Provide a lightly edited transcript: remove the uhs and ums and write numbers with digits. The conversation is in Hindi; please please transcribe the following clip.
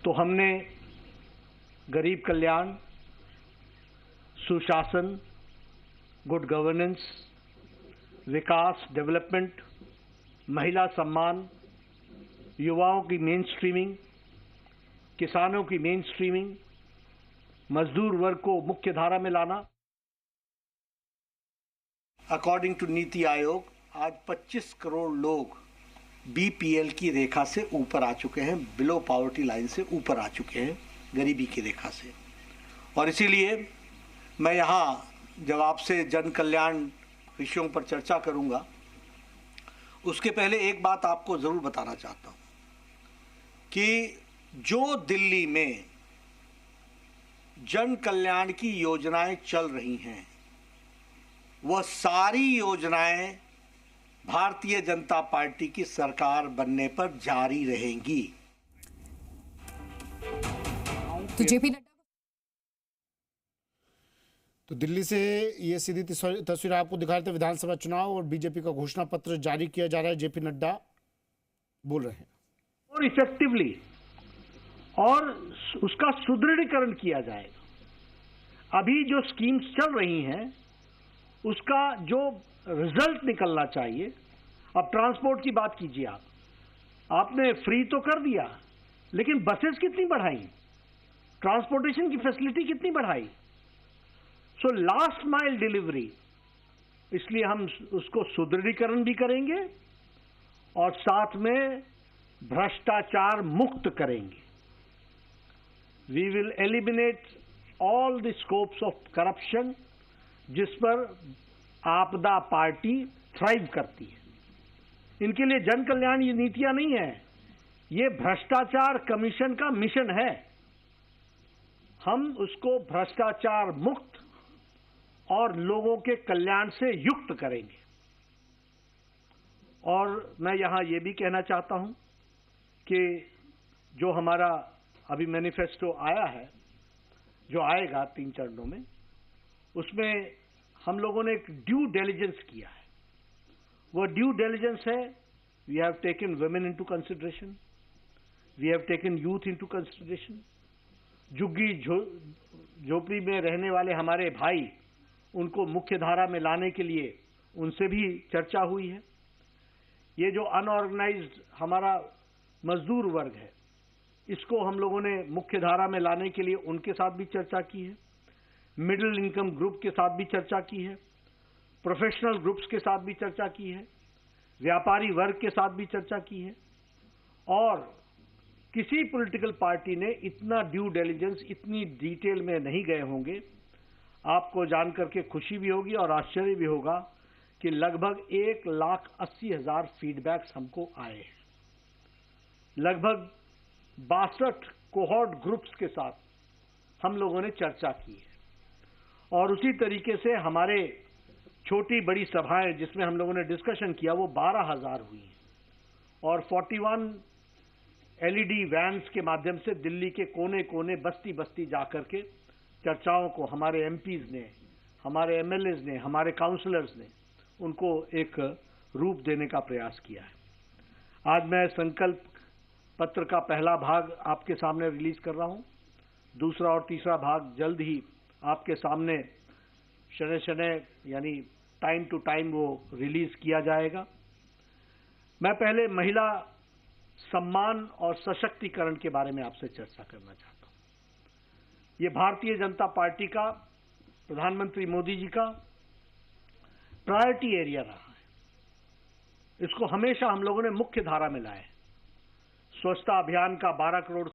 तो हमने गरीब कल्याण, सुशासन, गुड गवर्नेंस, विकास, डेवलपमेंट, महिला सम्मान, युवाओं की मेन स्ट्रीमिंग, किसानों की मेन स्ट्रीमिंग, मजदूर वर्ग को मुख्य धारा में लाना। अकॉर्डिंग टू नीति आयोग आज 25 करोड़ लोग बीपीएल की रेखा से ऊपर आ चुके हैं, बिलो पॉवर्टी लाइन से ऊपर आ चुके हैं, गरीबी की रेखा से। और इसीलिए मैं यहाँ जब आपसे जन कल्याण विषयों पर चर्चा करूँगा, उसके पहले एक बात आपको ज़रूर बताना चाहता हूँ कि जो दिल्ली में जन कल्याण की योजनाएं चल रही हैं, वह सारी योजनाएं भारतीय जनता पार्टी की सरकार बनने पर जारी रहेंगी। तो जेपी नड्डा, तो दिल्ली से ये सीधी तस्वीर आपको दिखा रहे थे। विधानसभा चुनाव और बीजेपी का घोषणा पत्र जारी किया जा रहा है। जेपी नड्डा बोल रहे हैं और इफेक्टिवली और उसका सुदृढ़ीकरण किया जाएगा। अभी जो स्कीम्स चल रही हैं उसका जो रिजल्ट निकलना चाहिए। अब ट्रांसपोर्ट की बात कीजिए, आपने फ्री तो कर दिया, लेकिन बसेस कितनी बढ़ाई, ट्रांसपोर्टेशन की फैसिलिटी कितनी बढ़ाई। सो लास्ट माइल डिलीवरी, इसलिए हम उसको सुदृढ़ीकरण भी करेंगे और साथ में भ्रष्टाचार मुक्त करेंगे। We will eliminate all the scopes of corruption जिस पर आपदा पार्टी थ्राइव करती है। इनके लिए जन कल्याण ये नीतियां नहीं है, ये भ्रष्टाचार कमीशन का मिशन है। हम उसको भ्रष्टाचार मुक्त और लोगों के कल्याण से युक्त करेंगे। और मैं यहां ये भी कहना चाहता हूं कि जो हमारा अभी मैनिफेस्टो आया है, जो आएगा 3 चरणों में, उसमें हम लोगों ने एक ड्यू डिलिजेंस किया है। वो ड्यू डिलिजेंस है, we have taken women into consideration, we have taken youth into consideration. झुग्गी झोपड़ी में रहने वाले हमारे भाई, उनको मुख्य धारा में लाने के लिए उनसे भी चर्चा हुई है। ये जो अनऑर्गेनाइज्ड हमारा मजदूर वर्ग है, इसको हम लोगों ने मुख्य धारा में लाने के लिए उनके साथ भी चर्चा की है। मिडिल इनकम ग्रुप के साथ भी चर्चा की है, प्रोफेशनल ग्रुप्स के साथ भी चर्चा की है, व्यापारी वर्ग के साथ भी चर्चा की है। और किसी पॉलिटिकल पार्टी ने इतना ड्यू डिलिजेंस, इतनी डिटेल में नहीं गए होंगे। आपको जानकर के खुशी भी होगी और आश्चर्य भी होगा कि लगभग 1,80,000 फीडबैक्स हमको आए हैं। लगभग 62 कोहॉर्ट ग्रुप्स के साथ हम लोगों ने चर्चा की है। और उसी तरीके से हमारे छोटी बड़ी सभाएं जिसमें हम लोगों ने डिस्कशन किया, वो 12,000 हुई हैं। और 41 एलईडी वैन्स के माध्यम से दिल्ली के कोने कोने, बस्ती बस्ती जाकर के चर्चाओं को हमारे एमपीज ने, हमारे एमएलएज ने, हमारे काउंसलर्स ने उनको एक रूप देने का प्रयास किया है। आज मैं संकल्प पत्र का पहला भाग आपके सामने रिलीज कर रहा हूं। दूसरा और तीसरा भाग जल्द ही आपके सामने शनय यानी टाइम टू टाइम वो रिलीज किया जाएगा। मैं पहले महिला सम्मान और सशक्तिकरण के बारे में आपसे चर्चा करना चाहता हूं। ये भारतीय जनता पार्टी का, प्रधानमंत्री मोदी जी का प्रायोरिटी एरिया रहा है। इसको हमेशा हम लोगों ने मुख्य धारा में लाया है। स्वच्छता अभियान का 12 करोड़